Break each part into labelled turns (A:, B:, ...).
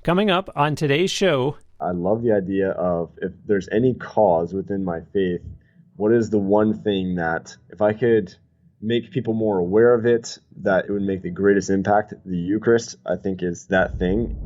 A: Coming up on today's show,
B: I love the idea of if there's any cause within my faith, what is the one thing that if I could make people more aware of it, that it would make the greatest impact? The Eucharist, I think, is that thing.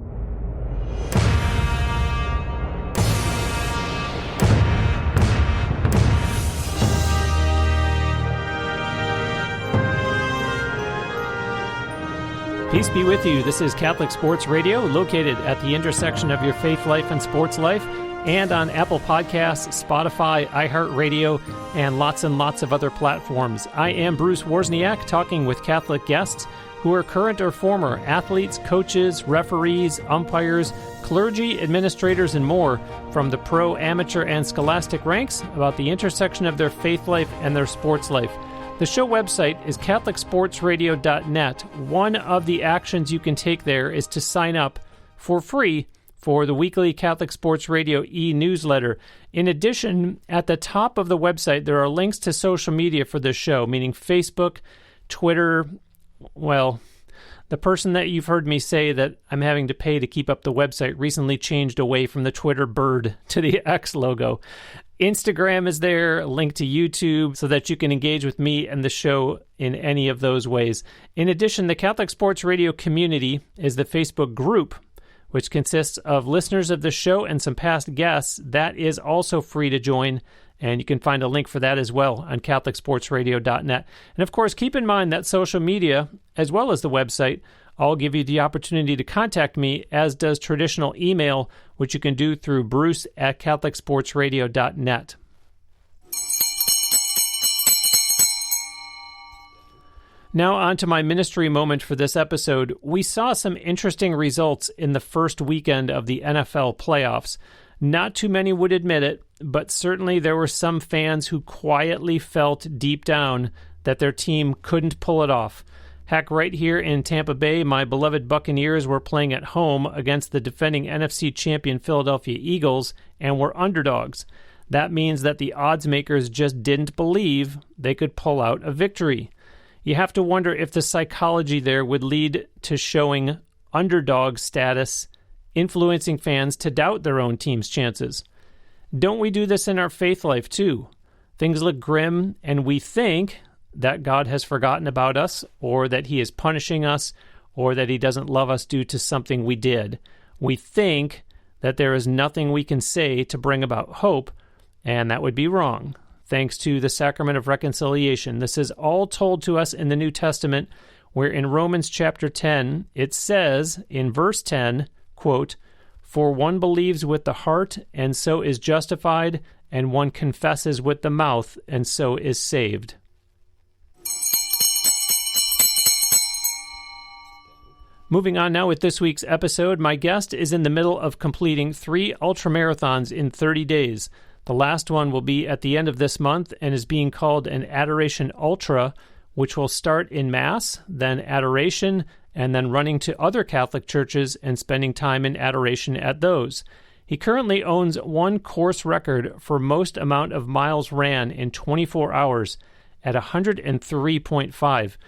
A: peace be with you. This is Catholic Sports Radio, located at the intersection of your faith life and sports life, and on Apple Podcasts, Spotify, iHeartRadio, and lots of other platforms. I am Bruce Wozniak, talking with Catholic guests who are current or former athletes, coaches, referees, umpires, clergy, administrators, and more from the pro, amateur, and scholastic ranks about the intersection of their faith life and their sports life. The show website is catholicsportsradio.net. One of the actions you can take there is to sign up for free for the weekly Catholic Sports Radio e-newsletter. In addition, at the top of the website, there are links to social media for this show, meaning Facebook, Twitter. Well, the person that you've heard me say that I'm having to pay to keep up the website recently changed away from the Twitter bird to the X logo. Instagram is there, a link to YouTube, so that you can engage with me and the show in any of those ways. In addition, the Catholic Sports Radio community is the Facebook group, which consists of listeners of the show and some past guests. That is also free to join, and you can find a link for that as well on catholicsportsradio.net. And of course, keep in mind that social media, as well as the website, all give you the opportunity to contact me, as does traditional email, which you can do through bruce@catholicsportsradio.net. Now on to my ministry moment for this episode. We saw some interesting results in the first weekend of the NFL playoffs. Not too many would admit it, but certainly there were some fans who quietly felt deep down that their team couldn't pull it off. Heck, right here in Tampa Bay, my beloved Buccaneers were playing at home against the defending NFC champion Philadelphia Eagles and were underdogs. That means that the odds makers just didn't believe they could pull out a victory. You have to wonder if the psychology there would lead to showing underdog status, influencing fans to doubt their own team's chances. Don't we do this in our faith life too? Things look grim, and we think that God has forgotten about us, or that he is punishing us, or that he doesn't love us due to something we did. We think that there is nothing we can say to bring about hope, and that would be wrong. Thanks to the sacrament of reconciliation. This is all told to us in the New Testament, where in Romans chapter 10, it says in verse 10, quote, "For one believes with the heart, and so is justified, and one confesses with the mouth, and so is saved." Moving on now with this week's episode, my guest is in the middle of completing 3 ultramarathons in 30 days. The last one will be at the end of this month and is being called an Adoration Ultra, which will start in Mass, then Adoration, and then running to other Catholic churches and spending time in adoration at those. He currently owns one course record for most amount of miles ran in 24 hours at 103.5.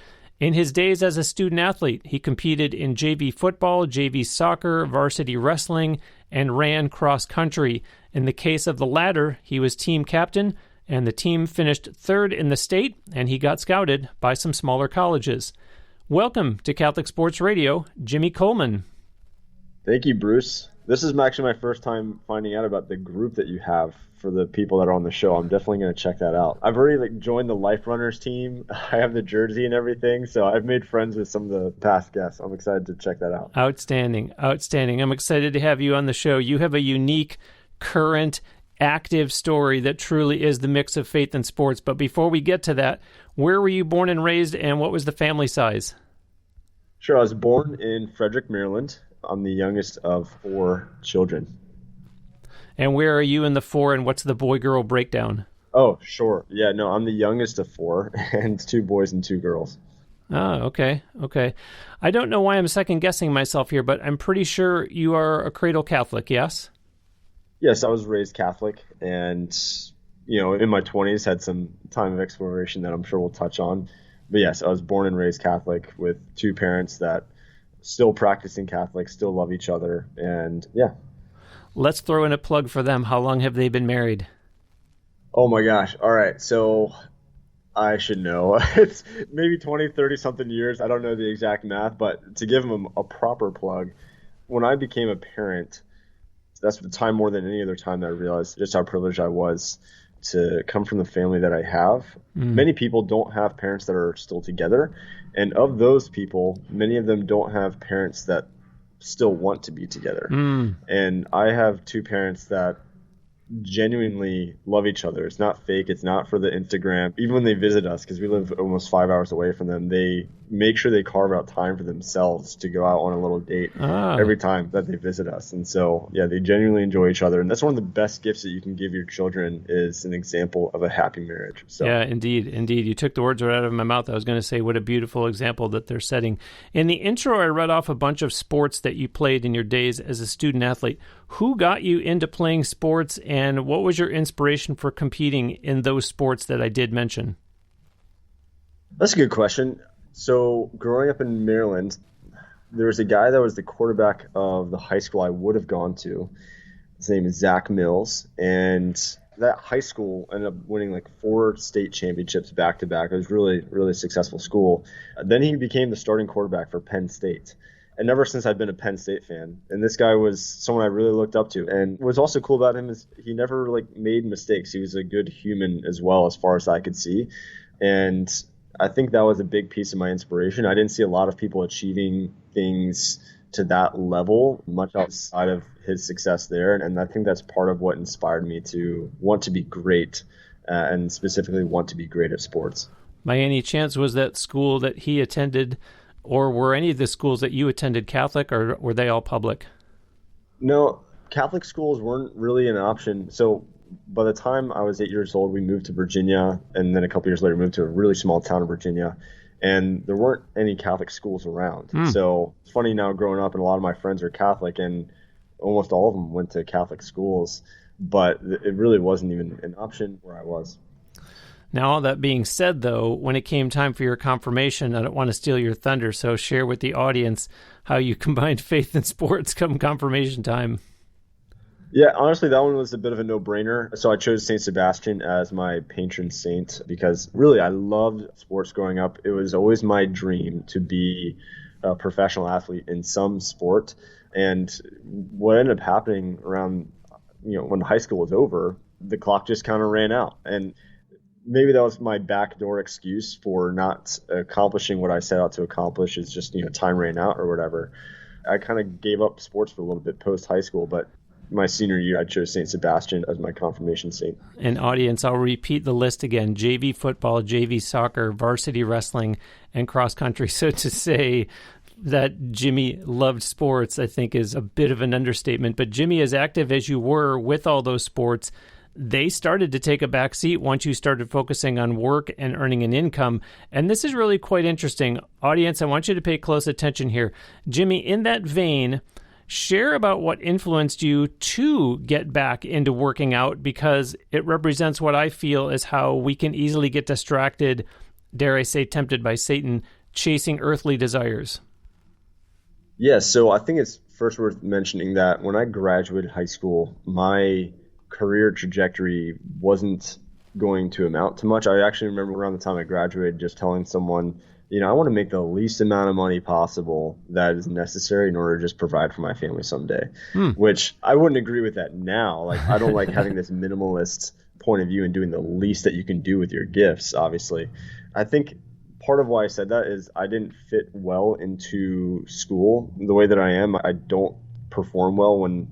A: In his days as a student athlete, he competed in JV football, JV soccer, varsity wrestling, and ran cross-country. In the case of the latter, he was team captain, and the team finished 3rd in the state, and he got scouted by some smaller colleges. Welcome to Catholic Sports Radio, Jimmy Coleman.
B: Thank you, Bruce. This is actually my first time finding out about the group that you have for the people that are on the show. I'm definitely going to check that out. I've already joined the Life Runners team. I have the jersey and everything, so I've made friends with some of the past guests. I'm excited to check that out.
A: Outstanding. I'm excited to have you on the show. You have a unique, current, active story that truly is the mix of faith and sports. But before we get to that, where were you born and raised, and what was the family size?
B: Sure. I was born in Frederick, Maryland. I'm the youngest of 4 children.
A: And where are you in the 4, and what's the boy-girl breakdown?
B: Oh, sure. Yeah, no, I'm the youngest of 4, and 2 boys and 2 girls.
A: Oh, okay. I don't know why I'm second-guessing myself here, but I'm pretty sure you are a cradle Catholic, yes?
B: Yes, I was raised Catholic, and, in my 20s had some time of exploration that I'm sure we'll touch on. But yes, I was born and raised Catholic with 2 parents that still practicing Catholics, still love each other. And yeah.
A: Let's throw in a plug for them. How long have they been married?
B: Oh my gosh. All right. So I should know. It's maybe 20, 30 something years. I don't know the exact math, but to give them a proper plug, when I became a parent, that's the time more than any other time that I realized just how privileged I was to come from the family that I have. Many people don't have parents that are still together. And of those people, many of them don't have parents that still want to be together. And I have two parents that genuinely love each other. It's not fake. It's not for the Instagram. Even when they visit us, because we live almost 5 hours away from them, they make sure they carve out time for themselves to go out on a little date every time that they visit us. And so, yeah, they genuinely enjoy each other. And that's one of the best gifts that you can give your children is an example of a happy marriage. So.
A: Yeah, indeed. You took the words right out of my mouth. I was going to say what a beautiful example that they're setting. In the intro, I read off a bunch of sports that you played in your days as a student athlete. Who got you into playing sports, and what was your inspiration for competing in those sports that I did mention?
B: That's a good question. So growing up in Maryland, there was a guy that was the quarterback of the high school I would have gone to. His name is Zach Mills, and that high school ended up winning like 4 state championships back to back. It was really, really successful school. Then he became the starting quarterback for Penn State. And ever since I've been a Penn State fan, and this guy was someone I really looked up to. And what's also cool about him is he never made mistakes. He was a good human as well, as far as I could see. And I think that was a big piece of my inspiration. I didn't see a lot of people achieving things to that level, much outside of his success there. And I think that's part of what inspired me to want to be great, and specifically want to be great at sports.
A: By any chance, was that school that he attended, or were any of the schools that you attended Catholic, or were they all public?
B: No, Catholic schools weren't really an option. So by the time I was 8 years old, we moved to Virginia, and then a couple years later moved to a really small town in Virginia, and there weren't any Catholic schools around. So it's funny now growing up, and a lot of my friends are Catholic, and almost all of them went to Catholic schools, but it really wasn't even an option where I was.
A: Now, all that being said, though, when it came time for your confirmation, I don't want to steal your thunder, so share with the audience how you combined faith and sports come confirmation time.
B: Yeah, honestly, that one was a bit of a no-brainer. So I chose St. Sebastian as my patron saint because really I loved sports growing up. It was always my dream to be a professional athlete in some sport. And what ended up happening around, when high school was over, the clock just kind of ran out. And maybe that was my backdoor excuse for not accomplishing what I set out to accomplish, is just, time ran out or whatever. I kind of gave up sports for a little bit post high school, but my senior year, I chose St. Sebastian as my confirmation saint.
A: And audience, I'll repeat the list again: JV football, JV soccer, varsity wrestling, and cross country. So to say that Jimmy loved sports, I think, is a bit of an understatement. But Jimmy, as active as you were with all those sports, they started to take a back seat once you started focusing on work and earning an income. And this is really quite interesting. Audience, I want you to pay close attention here. Jimmy, in that vein, share about what influenced you to get back into working out, because it represents what I feel is how we can easily get distracted, dare I say tempted by Satan, chasing earthly desires.
B: Yeah, so I think it's first worth mentioning that when I graduated high school, my career trajectory wasn't going to amount to much. I actually remember around the time I graduated just telling someone, I want to make the least amount of money possible that is necessary in order to just provide for my family someday, which I wouldn't agree with that now. I don't like having this minimalist point of view and doing the least that you can do with your gifts, obviously. I think part of why I said that is I didn't fit well into school the way that I am. I don't perform well when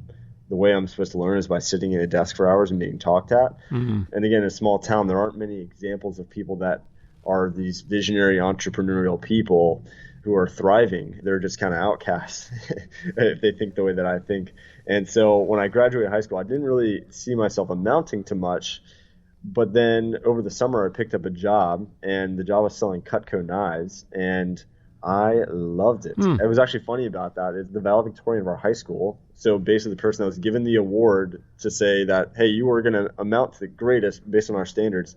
B: the way I'm supposed to learn is by sitting in a desk for hours and being talked at. And again, in a small town, there aren't many examples of people that are these visionary entrepreneurial people who are thriving. They're just kind of outcasts if they think the way that I think. And so when I graduated high school, I didn't really see myself amounting to much. But then over the summer, I picked up a job, and the job was selling Cutco knives, and I loved it. It was actually funny about that is the valedictorian of our high school. So basically the person that was given the award to say that, hey, you were going to amount to the greatest based on our standards.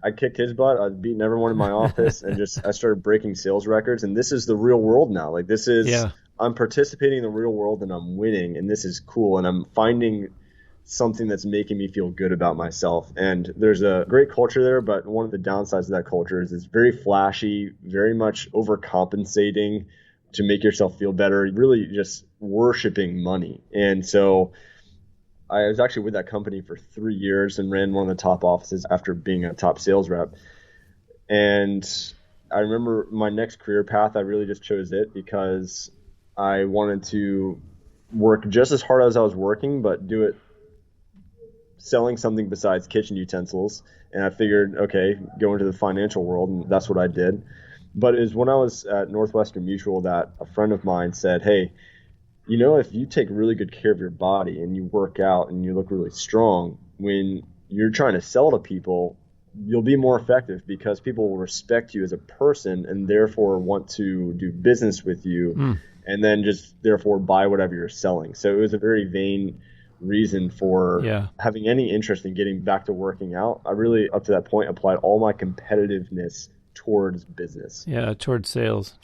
B: I kicked his butt. I was beating everyone in my office, and I started breaking sales records. And this is the real world now. This is I'm participating in the real world and I'm winning, and this is cool, and I'm finding something that's making me feel good about myself. And there's a great culture there, but one of the downsides of that culture is it's very flashy, very much overcompensating to make yourself feel better, really just worshiping money. And so I was actually with that company for 3 years and ran one of the top offices after being a top sales rep. And I remember my next career path, I really just chose it because I wanted to work just as hard as I was working, but do it selling something besides kitchen utensils. And I figured, okay, go into the financial world, and that's what I did. But it was when I was at Northwestern Mutual that a friend of mine said, hey, you know, if you take really good care of your body and you work out and you look really strong, when you're trying to sell to people, you'll be more effective because people will respect you as a person and therefore want to do business with you and then just therefore buy whatever you're selling. So it was a very vain reason for having any interest in getting back to working out. I really, up to that point, applied all my competitiveness towards business.
A: Yeah, towards sales.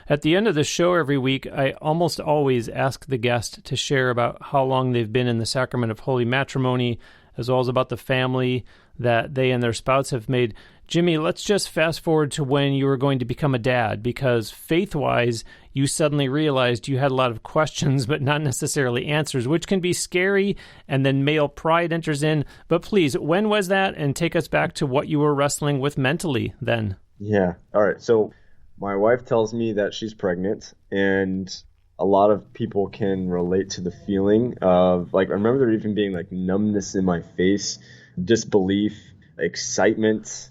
A: At the end of the show every week, I almost always ask the guest to share about how long they've been in the sacrament of holy matrimony, as well as about the family that they and their spouse have made. Jimmy, let's just fast forward to when you were going to become a dad, because faith-wise, you suddenly realized you had a lot of questions, but not necessarily answers, which can be scary, and then male pride enters in. But please, when was that? And take us back to what you were wrestling with mentally then.
B: Yeah. All right. So my wife tells me that she's pregnant, and a lot of people can relate to the feeling of, like, I remember there even being like numbness in my face, disbelief, excitement.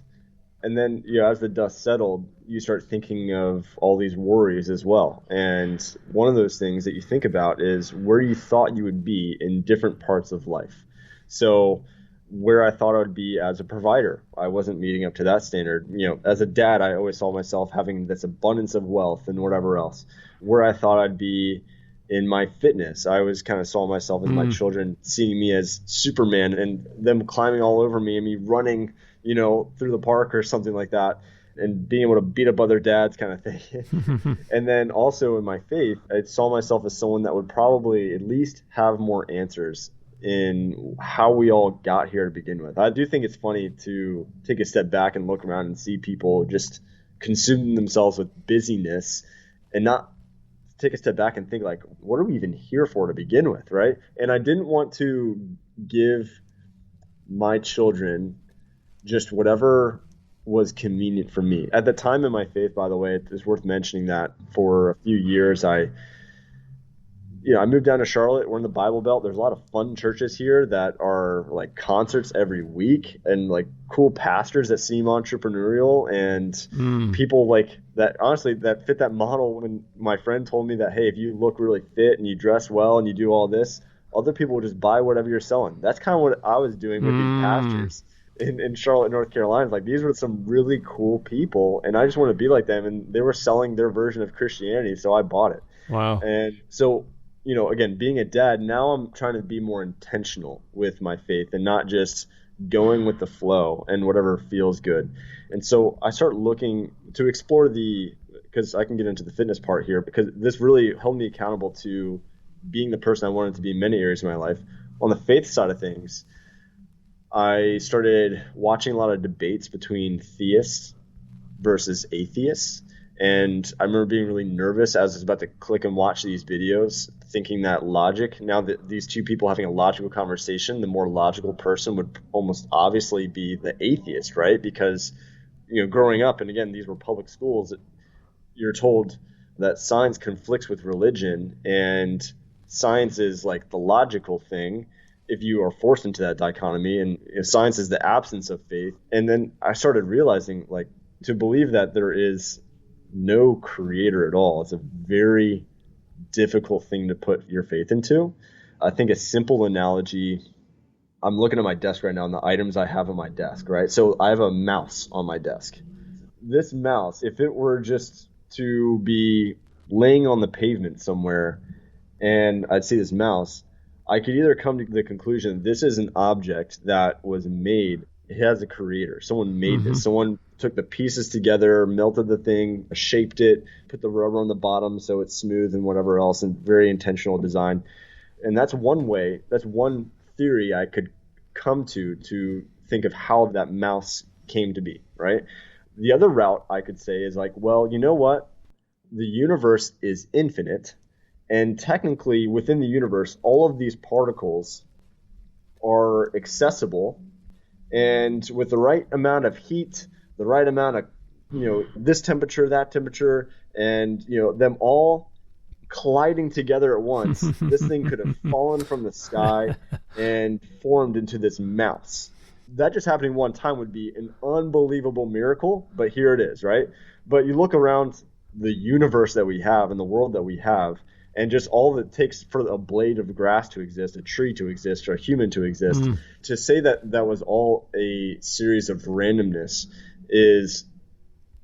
B: And then, you know, as the dust settled, you start thinking of all these worries as well. And one of those things that you think about is where you thought you would be in different parts of life. So where I thought I would be as a provider, I wasn't meeting up to that standard. You know, as a dad, I always saw myself having this abundance of wealth and whatever else. Where I thought I'd be in my fitness, I always kind of saw myself as my children seeing me as Superman and them climbing all over me and me running, you know, through the park or something like that, and being able to beat up other dads kind of thing. And then also in my faith, I saw myself as someone that would probably at least have more answers in how we all got here to begin with. I do think it's funny to take a step back and look around and see people just consuming themselves with busyness and not take a step back and think, like, what are we even here for to begin with, right? And I didn't want to give my children just whatever was convenient for me. At the time in my faith, by the way, it's worth mentioning that for a few years I moved down to Charlotte. We're in the Bible Belt. There's a lot of fun churches here that are like concerts every week and like cool pastors that seem entrepreneurial and people like that, honestly, that fit that model. When my friend told me that, hey, if you look really fit and you dress well and you do all this, other people will just buy whatever you're selling. That's kind of what I was doing with these pastors in Charlotte, North Carolina. Like, these were some really cool people and I just wanted to be like them, and they were selling their version of Christianity, so I bought it.
A: Wow.
B: And so, you know, again, being a dad, now I'm trying to be more intentional with my faith and not just going with the flow and whatever feels good. And so I start looking to explore because I can get into the fitness part here, because this really held me accountable to being the person I wanted to be in many areas of my life. On the faith side of things, I started watching a lot of debates between theists versus atheists. And I remember being really nervous as I was about to click and watch these videos, thinking that logic, now that these two people having a logical conversation, the more logical person would almost obviously be the atheist, right? Because, you know, growing up, and again, these were public schools, you're told that science conflicts with religion, and science is like the logical thing if you are forced into that dichotomy, and science is the absence of faith. And then I started realizing, like, to believe that there is no creator at all, it's a very difficult thing to put your faith into. I think a simple analogy, I'm looking at my desk right now and the items I have on my desk, right? So I have a mouse on my desk. This mouse, if it were just to be laying on the pavement somewhere and I'd see this mouse, I could either come to the conclusion this is an object that was made it has a creator. Someone made this. Someone took the pieces together, melted the thing, shaped it, put the rubber on the bottom so it's smooth and whatever else, and very intentional design. And that's one way, that's one theory I could come to think of how that mouse came to be, right? The other route I could say is like, well, you know what? The universe is infinite, and technically within the universe, all of these particles are accessible, and with the right amount of heat, the right amount of, this temperature, that temperature, and, them all colliding together at once, this thing could have fallen from the sky and formed into this mouse. That just happening one time would be an unbelievable miracle, but here it is, right? But you look around the universe that we have and the world that we have, and just all it takes for a blade of grass to exist, a tree to exist, or a human to exist, to say that that was all a series of randomness is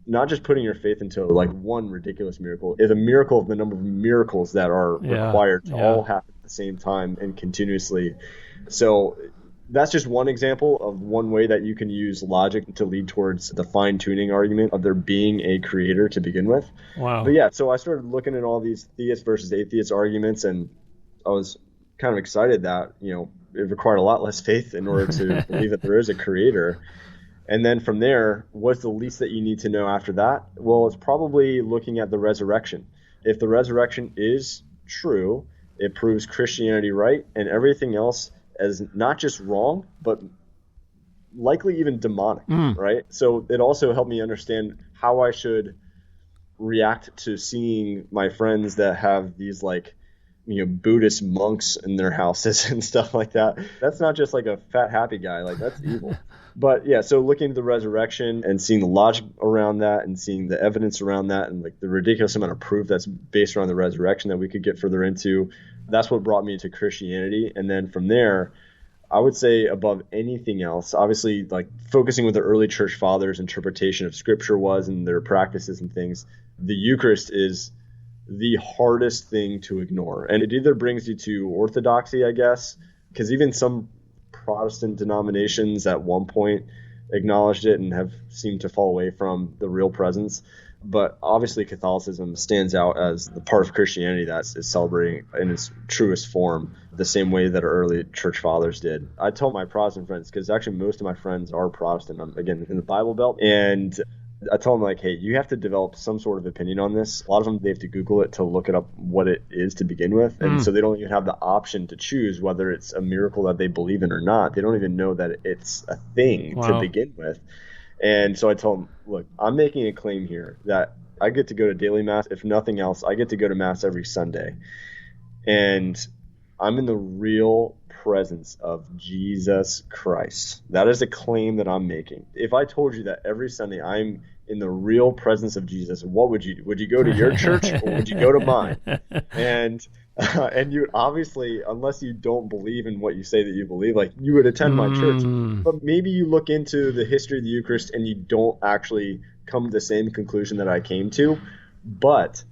B: not just putting your faith into like one ridiculous miracle. It's a miracle of the number of miracles that are required to all happen at the same time and continuously. So that's just one example of one way that you can use logic to lead towards the fine-tuning argument of there being a creator to begin with.
A: Wow.
B: But yeah, so I started looking at all these theist versus atheist arguments, and I was kind of excited that, it required a lot less faith in order to believe that there is a creator. And then from there, what's the least that you need to know after that? Well, it's probably looking at the resurrection. If the resurrection is true, it proves Christianity right, and everything else as not just wrong, but likely even demonic, right? So it also helped me understand how I should react to seeing my friends that have these Buddhist monks in their houses and stuff like that. That's not just like a fat, happy guy. Like, that's evil. But yeah, so looking at the resurrection and seeing the logic around that and seeing the evidence around that and like the ridiculous amount of proof that's based around the resurrection that we could get further into, that's what brought me to Christianity. And then from there, I would say above anything else, obviously like focusing with the early church fathers' interpretation of scripture was and their practices and things, the Eucharist is the hardest thing to ignore. And it either brings you to orthodoxy, I guess, because even some Protestant denominations at one point acknowledged it and have seemed to fall away from the real presence. But obviously Catholicism stands out as the part of Christianity that is celebrating in its truest form, the same way that our early church fathers did. I tell my Protestant friends, because actually most of my friends are Protestant, I'm, again, in the Bible Belt, and I tell them like, hey, you have to develop some sort of opinion on this. A lot of them, they have to Google it to look it up what it is to begin with. And so they don't even have the option to choose whether it's a miracle that they believe in or not. They don't even know that it's a thing to begin with. And so I tell them, look, I'm making a claim here that I get to go to daily mass. If nothing else, I get to go to mass every Sunday. And I'm in the real presence of Jesus Christ. That is a claim that I'm making. If I told you that every Sunday I'm in the real presence of Jesus, what would you do? Would you go to your church or would you go to mine? And you would obviously, unless you don't believe in what you say that you believe, like you would attend my church. But maybe you look into the history of the Eucharist and you don't actually come to the same conclusion that I came to. But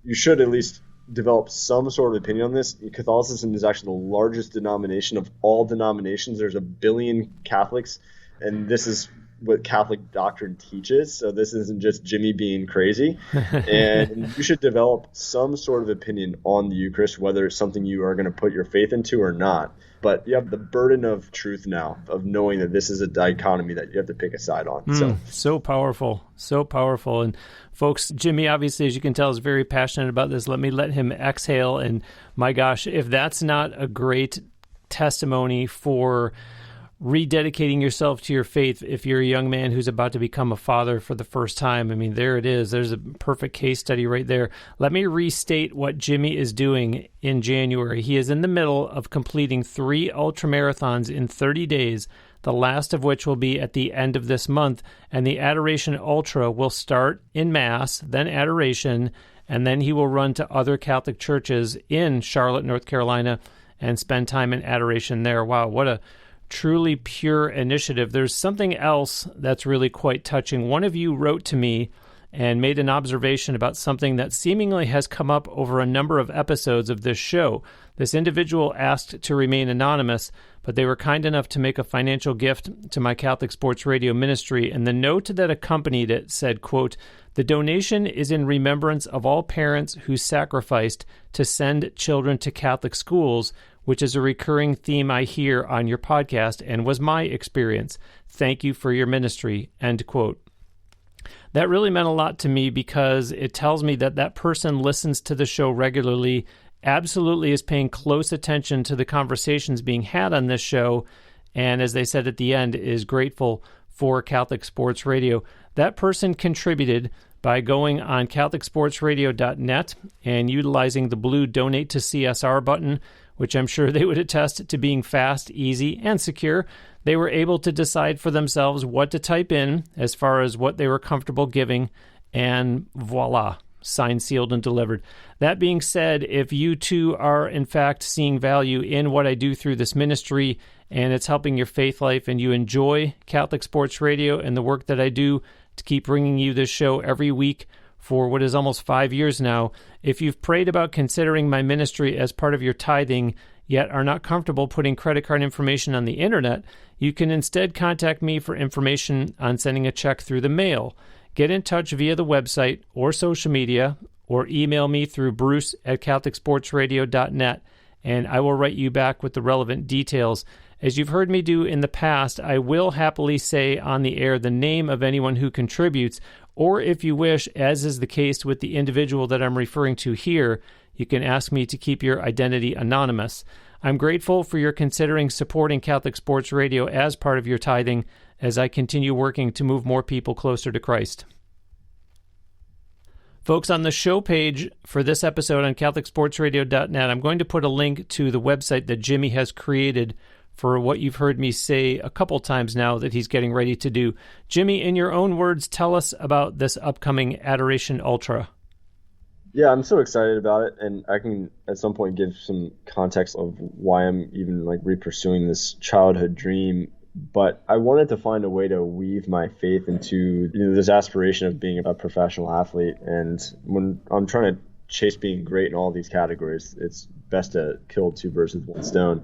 B: you should at least develop some sort of opinion on this. Catholicism is actually the largest denomination of all denominations. There's 1 billion Catholics, and this is what Catholic doctrine teaches. So this isn't just Jimmy being crazy. And you should develop some sort of opinion on the Eucharist, whether it's something you are going to put your faith into or not. But you have the burden of truth now, of knowing that this is a dichotomy that you have to pick a side on.
A: So powerful, so powerful. And folks, Jimmy, obviously, as you can tell, is very passionate about this. Let him exhale. And my gosh, if that's not a great testimony for rededicating yourself to your faith, if you're a young man who's about to become a father for the first time, I mean, there it is. There's a perfect case study right there. Let me restate what Jimmy is doing in January. He is in the middle of completing 3 ultramarathons in 30 days, the last of which will be at the end of this month. And the Adoration Ultra will start in Mass, then Adoration, and then he will run to other Catholic churches in Charlotte, North Carolina, and spend time in Adoration there. Wow, what a truly pure initiative. There's something else that's really quite touching. One of you wrote to me and made an observation about something that seemingly has come up over a number of episodes of this show. This individual asked to remain anonymous, but they were kind enough to make a financial gift to my Catholic Sports Radio ministry, and the note that accompanied it said, quote, "The donation is in remembrance of all parents who sacrificed to send children to Catholic schools, which is a recurring theme I hear on your podcast and was my experience. Thank you for your ministry," end quote. That really meant a lot to me because it tells me that that person listens to the show regularly, absolutely is paying close attention to the conversations being had on this show, and as they said at the end, is grateful for Catholic Sports Radio. That person contributed by going on CatholicSportsRadio.net and utilizing the blue Donate to CSR button, which I'm sure they would attest to being fast, easy, and secure. They were able to decide for themselves what to type in as far as what they were comfortable giving, and voila, signed, sealed, and delivered. That being said, if you too are in fact seeing value in what I do through this ministry and it's helping your faith life and you enjoy Catholic Sports Radio and the work that I do to keep bringing you this show every week for what is almost 5 years now, if you've prayed about considering my ministry as part of your tithing, yet are not comfortable putting credit card information on the internet, you can instead contact me for information on sending a check through the mail. Get in touch via the website or social media, or email me through bruce@catholicsportsradio.net, and I will write you back with the relevant details. As you've heard me do in the past, I will happily say on the air the name of anyone who contributes, or if you wish, as is the case with the individual that I'm referring to here, you can ask me to keep your identity anonymous. I'm grateful for your considering supporting Catholic Sports Radio as part of your tithing as I continue working to move more people closer to Christ. Folks, on the show page for this episode on CatholicSportsRadio.net, I'm going to put a link to the website that Jimmy has created for what you've heard me say a couple times now that he's getting ready to do. Jimmy, in your own words, tell us about this upcoming Adoration Ultra.
B: Yeah, I'm so excited about it, and I can at some point give some context of why I'm even re-pursuing this childhood dream. But I wanted to find a way to weave my faith into this aspiration of being a professional athlete. And when I'm trying to chase being great in all these categories, it's best to kill two birds with one stone.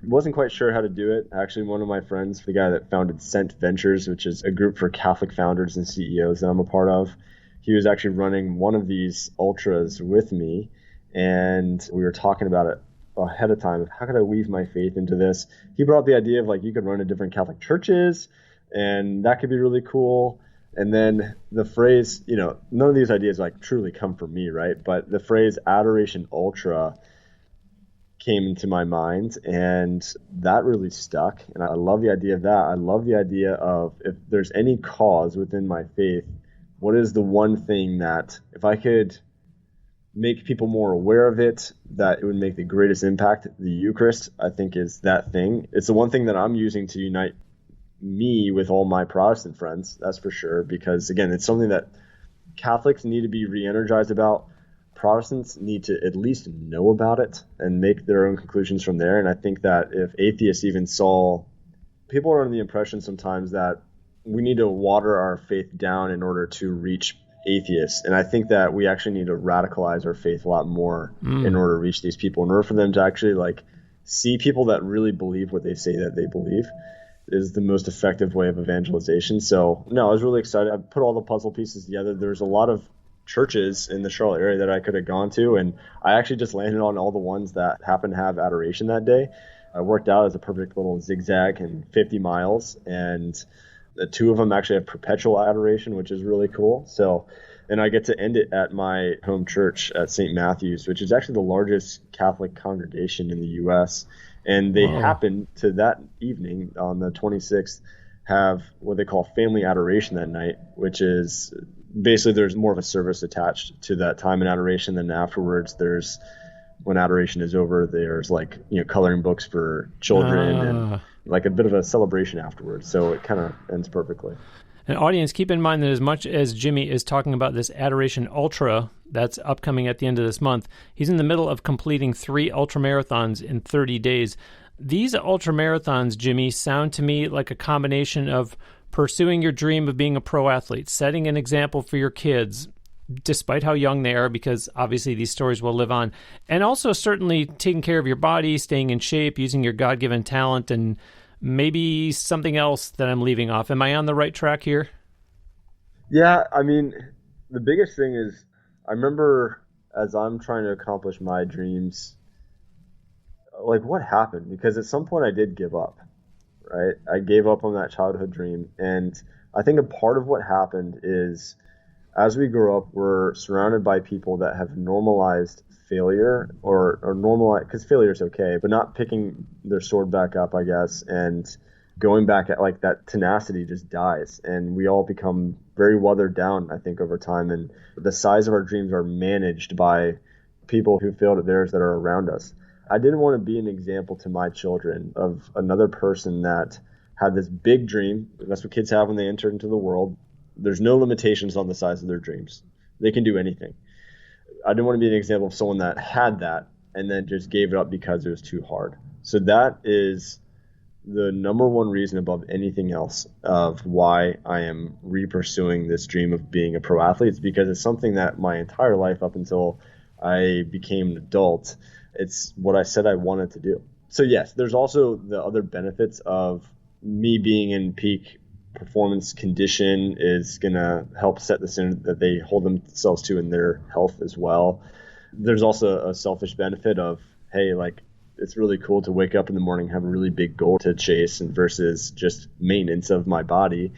B: Wasn't quite sure how to do it. Actually, one of my friends, the guy that founded Cent Ventures, which is a group for Catholic founders and CEOs that I'm a part of, he was actually running one of these ultras with me, and we were talking about it ahead of time of how could I weave my faith into this. He brought the idea of you could run to different Catholic churches, and that could be really cool. And then the phrase, none of these ideas truly come from me, right? But the phrase Adoration Ultra came into my mind, and that really stuck. And I love the idea of that. I love the idea of, if there's any cause within my faith, what is the one thing that if I could make people more aware of it, that it would make the greatest impact? The Eucharist, I think, is that thing. It's the one thing that I'm using to unite me with all my Protestant friends, that's for sure, because again, it's something that Catholics need to be re-energized about. Protestants need to at least know about it and make their own conclusions from there. And I think that if atheists even saw, people are under the impression sometimes that we need to water our faith down in order to reach atheists. And I think that we actually need to radicalize our faith a lot more in order to reach these people, in order for them to actually see people that really believe what they say that they believe is the most effective way of evangelization. So no, I was really excited. I put all the puzzle pieces together. There's a lot of churches in the Charlotte area that I could have gone to, and I actually just landed on all the ones that happened to have adoration that day. I worked out as a perfect little zigzag in 50 miles, and the two of them actually have perpetual adoration, which is really cool. So, and I get to end it at my home church at St. Matthew's, which is actually the largest Catholic congregation in the U.S. And they happen to that evening on the 26th have what they call family adoration that night, which is basically there's more of a service attached to that time in adoration. Then afterwards, when adoration is over, there's coloring books for children and a bit of a celebration afterwards. So it kind of ends perfectly.
A: And audience, keep in mind that as much as Jimmy is talking about this Adoration Ultra that's upcoming at the end of this month, he's in the middle of completing 3 ultramarathons in 30 days. These ultramarathons, Jimmy, sound to me like a combination of pursuing your dream of being a pro athlete, setting an example for your kids, despite how young they are, because obviously these stories will live on, and also certainly taking care of your body, staying in shape, using your God-given talent, and maybe something else that I'm leaving off. Am I on the right track here?
B: Yeah, I mean, the biggest thing is I remember as I'm trying to accomplish my dreams, like what happened? Because at some point I did give up, right? I gave up on that childhood dream. And I think a part of what happened is as we grow up, we're surrounded by people that have normalized failure or normalize, because failure is okay, but not picking their sword back up, I guess, and going back at like that tenacity just dies. And we all become very weathered down, I think, over time. And the size of our dreams are managed by people who failed at theirs that are around us. I didn't want to be an example to my children of another person that had this big dream. That's what kids have when they enter into the world. There's no limitations on the size of their dreams. They can do anything. I didn't want to be an example of someone that had that and then just gave it up because it was too hard. So that is the number one reason above anything else of why I am re-pursuing this dream of being a pro athlete. It's because it's something that my entire life up until I became an adult, it's what I said I wanted to do. So yes, there's also the other benefits of me being in peak performance condition is going to help set the standard that they hold themselves to in their health as well. There's also a selfish benefit of, hey, like, it's really cool to wake up in the morning, have a really big goal to chase and versus just maintenance of my body.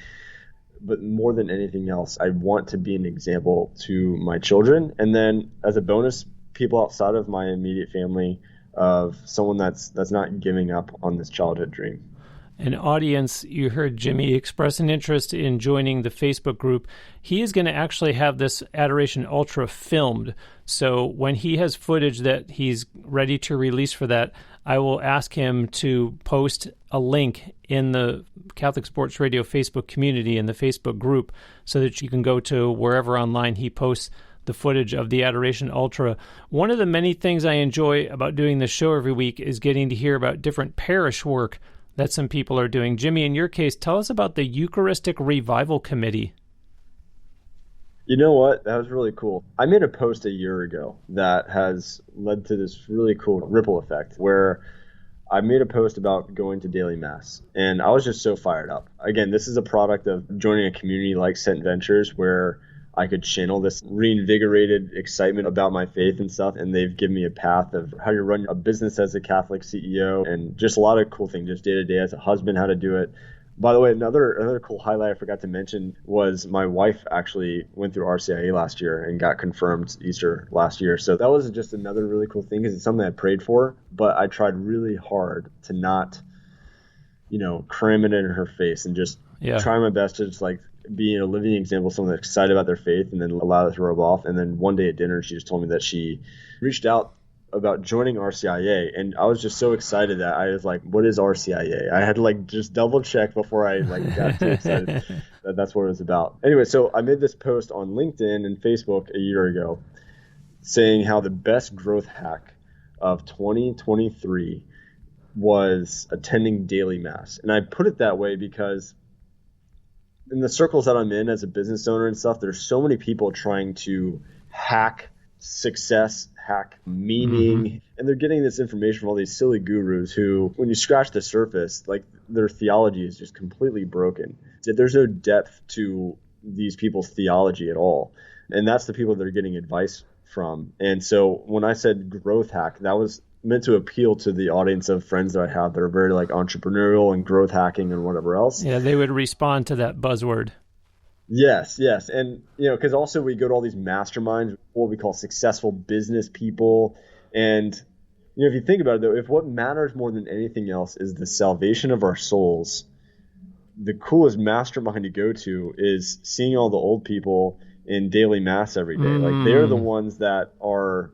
B: But more than anything else, I want to be an example to my children. And then as a bonus, people outside of my immediate family of someone that's not giving up on this childhood dream.
A: An audience, you heard Jimmy express an interest in joining the Facebook group. He is going to actually have this Adoration Ultra filmed. So when he has footage that he's ready to release for that, I will ask him to post a link in the Catholic Sports Radio Facebook community in the Facebook group so that you can go to wherever online he posts the footage of the Adoration Ultra. One of the many things I enjoy about doing this show every week is getting to hear about different parish work that some people are doing. Jimmy, in your case, tell us about the Eucharistic Revival Committee.
B: You know what? That was really cool. I made a post a year ago that has led to this really cool ripple effect where I made a post about going to daily mass, and I was just so fired up. Again, this is a product of joining a community like Sent Ventures where I could channel this reinvigorated excitement about my faith and stuff, and they've given me a path of how to run a business as a Catholic CEO and just a lot of cool things, just day to day as a husband, how to do it. By the way, another cool highlight I forgot to mention was my wife actually went through RCIA last year and got confirmed Easter last year. So that was just another really cool thing because it's something I prayed for, but I tried really hard to not, cram it in her face and just try my best to just like being a living example of someone that's excited about their faith and then allow it to rub off. And then one day at dinner, she just told me that she reached out about joining RCIA, and I was just so excited that I was like, what is RCIA? I had to like just double check before I like got too excited that that's what it was about. Anyway, so I made this post on LinkedIn and Facebook a year ago saying how the best growth hack of 2023 was attending daily mass. And I put it that way because in the circles that I'm in as a business owner and stuff, there's so many people trying to hack success, hack meaning, and they're getting this information from all these silly gurus who, when you scratch the surface, like their theology is just completely broken. There's no depth to these people's theology at all. And that's the people that are getting advice from. And so when I said growth hack, that was meant to appeal to the audience of friends that I have that are very like entrepreneurial and growth hacking and whatever else.
A: Yeah, they would respond to that buzzword.
B: Yes. And, because also we go to all these masterminds, what we call successful business people. And, if you think about it, though, if what matters more than anything else is the salvation of our souls, the coolest mastermind to go to is seeing all the old people in daily mass every day. Like they're the ones that are,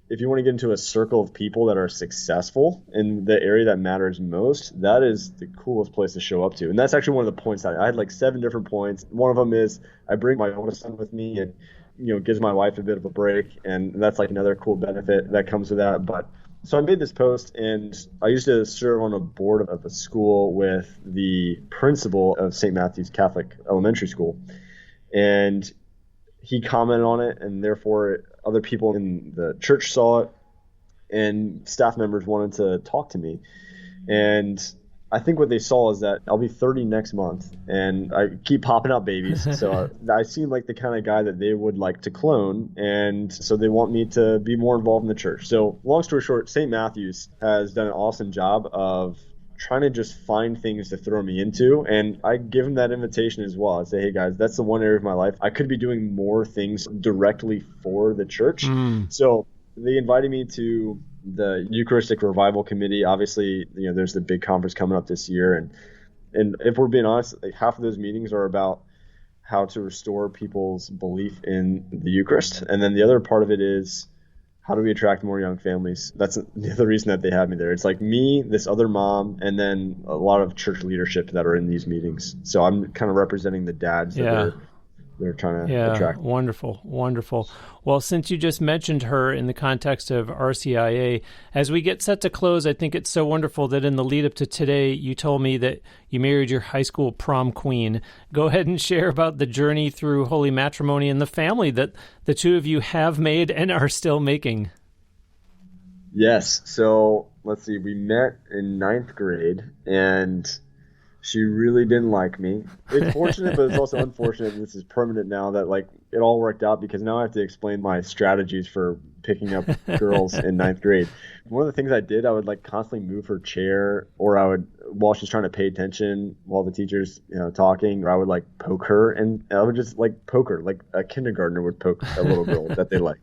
B: if you want to get into a circle of people that are successful in the area that matters most, that is the coolest place to show up to. And that's actually one of the points I had like 7 different points. One of them is I bring my oldest son with me and, gives my wife a bit of a break. And that's like another cool benefit that comes with that. But So I made this post, and I used to serve on a board of a school with the principal of St. Matthew's Catholic Elementary School. And he commented on it, and therefore other people in the church saw it, and staff members wanted to talk to me. And I think what they saw is that I'll be 30 next month, and I keep popping out babies. So I seem like the kind of guy that they would like to clone, and so they want me to be more involved in the church. So long story short, St. Matthew's has done an awesome job of trying to just find things to throw me into, and I give them that invitation as well. I say, hey guys, that's the one area of my life I could be doing more things directly for the church. So they invited me to the Eucharistic Revival Committee. Obviously, there's the big conference coming up this year, and if we're being honest, like, half of those meetings are about how to restore people's belief in the Eucharist, and then the other part of it is how do we attract more young families. That's the other reason that they have me there. It's like me, this other mom, and then a lot of church leadership that are in these meetings. So I'm kind of representing the dads that they're trying to attract.
A: Wonderful, wonderful. Well, since you just mentioned her in the context of RCIA, as we get set to close, I think it's so wonderful that in the lead up to today, you told me that you married your high school prom queen. Go ahead and share about the journey through holy matrimony and the family that the two of you have made and are still making.
B: Yes. So let's see. We met in 9th grade, and she really didn't like me. It's fortunate, but it's also unfortunate. This is permanent now that it all worked out, because now I have to explain my strategies for picking up girls in 9th grade. One of the things I did, I would constantly move her chair, or I would, while she's trying to pay attention while the teacher's talking, or I would poke her, and I would just poke her like a kindergartner would poke a little girl that they like.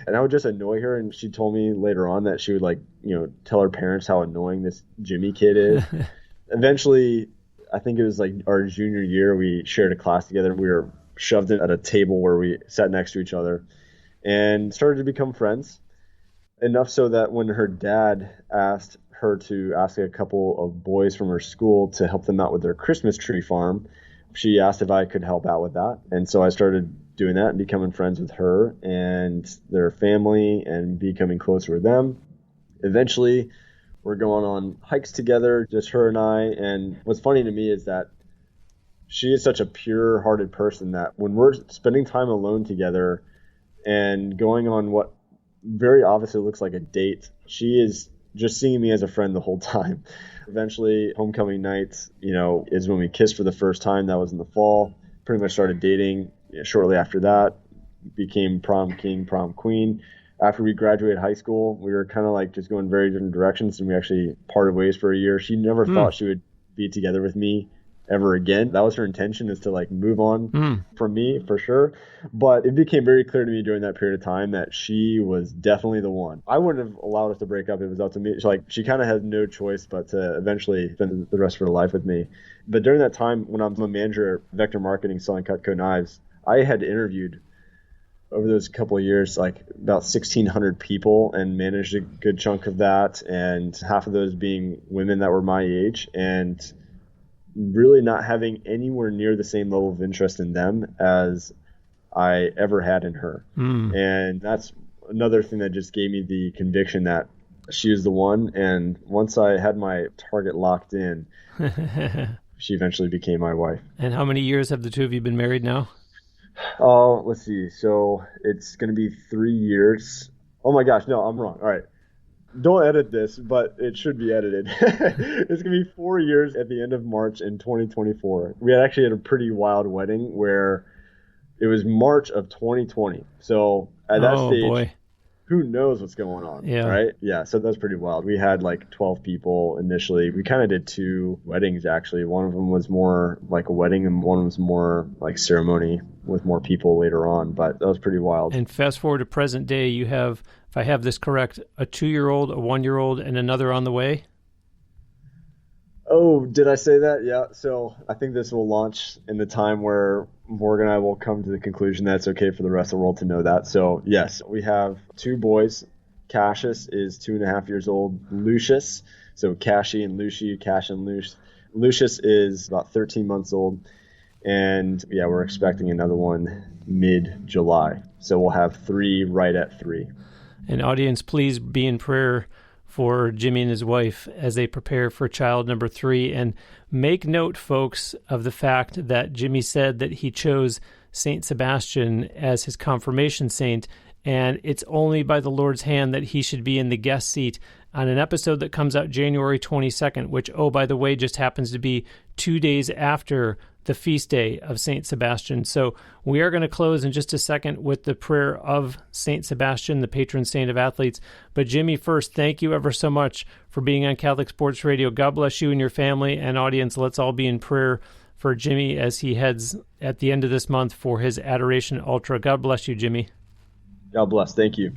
B: And I would just annoy her, and she told me later on that she would tell her parents how annoying this Jimmy kid is. Eventually, I think it was our junior year, we shared a class together. We were shoved in at a table where we sat next to each other and started to become friends, enough so that when her dad asked her to ask a couple of boys from her school to help them out with their Christmas tree farm, she asked if I could help out with that. And so I started doing that and becoming friends with her and their family and becoming closer with them. Eventually, we're going on hikes together, just her and I. And what's funny to me is that she is such a pure-hearted person that when we're spending time alone together and going on what very obviously looks like a date, she is just seeing me as a friend the whole time. Eventually, homecoming night, is when we kissed for the first time. That was in the fall. Pretty much started dating shortly after that. Became prom king, prom queen. After we graduated high school, we were kind of just going very different directions, and we actually parted ways for a year. She never thought she would be together with me ever again. That was her intention, is to move on from me for sure. But it became very clear to me during that period of time that she was definitely the one. I wouldn't have allowed us to break up if it was up to me. She kind of had no choice but to eventually spend the rest of her life with me. But during that time, when I was a manager at Vector Marketing selling Cutco knives, I had interviewed over those couple of years, about 1,600 people, and managed a good chunk of that, and half of those being women that were my age, and really not having anywhere near the same level of interest in them as I ever had in her. And that's another thing that just gave me the conviction that she was the one. And once I had my target locked in, she eventually became my wife.
A: And how many years have the two of you been married now?
B: Oh, let's see. So it's going to be 3 years. Oh my gosh, no, I'm wrong. All right. Don't edit this, but it should be edited. It's going to be 4 years at the end of March in 2024. We actually had a pretty wild wedding where it was March of 2020. So at that stage,
A: boy.
B: Who knows what's going on, right? Yeah, so that's pretty wild. We had 12 people initially. We kind of did 2 weddings, actually. One of them was more like a wedding, and one was more like ceremony with more people later on, but that was pretty wild.
A: And fast forward to present day, you have, if I have this correct, a 2-year-old, a 1-year-old, and another on the way?
B: Oh, did I say that? Yeah, so I think this will launch in the time where Morgan and I will come to the conclusion that it's okay for the rest of the world to know that. So yes, we have 2 boys. Cassius is 2.5 years old. Lucius, so Cassie and Lucy, Cash and Luce. Lucius is about 13 months old. And yeah, we're expecting another one mid-July. So we'll have 3 right at 3.
A: And audience, please be in prayer for Jimmy and his wife as they prepare for child number 3. And make note, folks, of the fact that Jimmy said that he chose Saint Sebastian as his confirmation saint, and it's only by the Lord's hand that he should be in the guest seat on an episode that comes out January 22nd, which, oh, by the way, just happens to be 2 days after the feast day of Saint Sebastian. So we are going to close in just a second with the prayer of Saint Sebastian, the patron saint of athletes. But Jimmy, first, thank you ever so much for being on Catholic Sports Radio. God bless you and your family and audience. Let's all be in prayer for Jimmy as he heads at the end of this month for his Adoration Ultra. God bless you, Jimmy.
B: God bless. Thank you.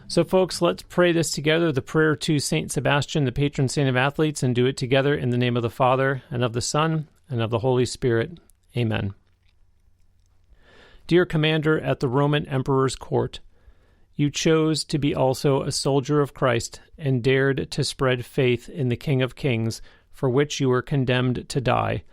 A: So, folks, let's pray this together, the prayer to Saint Sebastian, the patron saint of athletes, and do it together in the name of the Father, and of the Son, and of the Holy Spirit. Amen. Dear Commander at the Roman Emperor's court, you chose to be also a soldier of Christ and dared to spread faith in the King of Kings, for which you were condemned to die.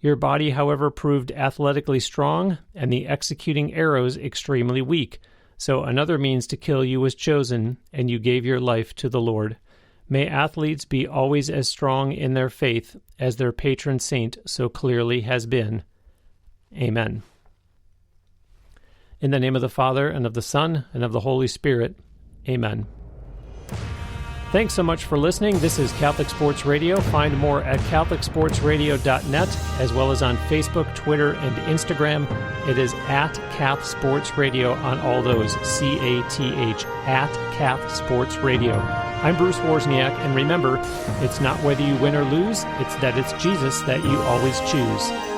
A: Your body, however, proved athletically strong, and the executing arrows extremely weak. So another means to kill you was chosen, and you gave your life to the Lord. May athletes be always as strong in their faith as their patron saint so clearly has been. Amen. In the name of the Father, and of the Son, and of the Holy Spirit. Amen. Thanks so much for listening. This is Catholic Sports Radio. Find more at catholicsportsradio.net, as well as on Facebook, Twitter, and Instagram. It is at Cath Sports Radio on all those, C-A-T-H, at Cath Sports Radio. I'm Bruce Wozniak, and remember, it's not whether you win or lose, it's that it's Jesus that you always choose.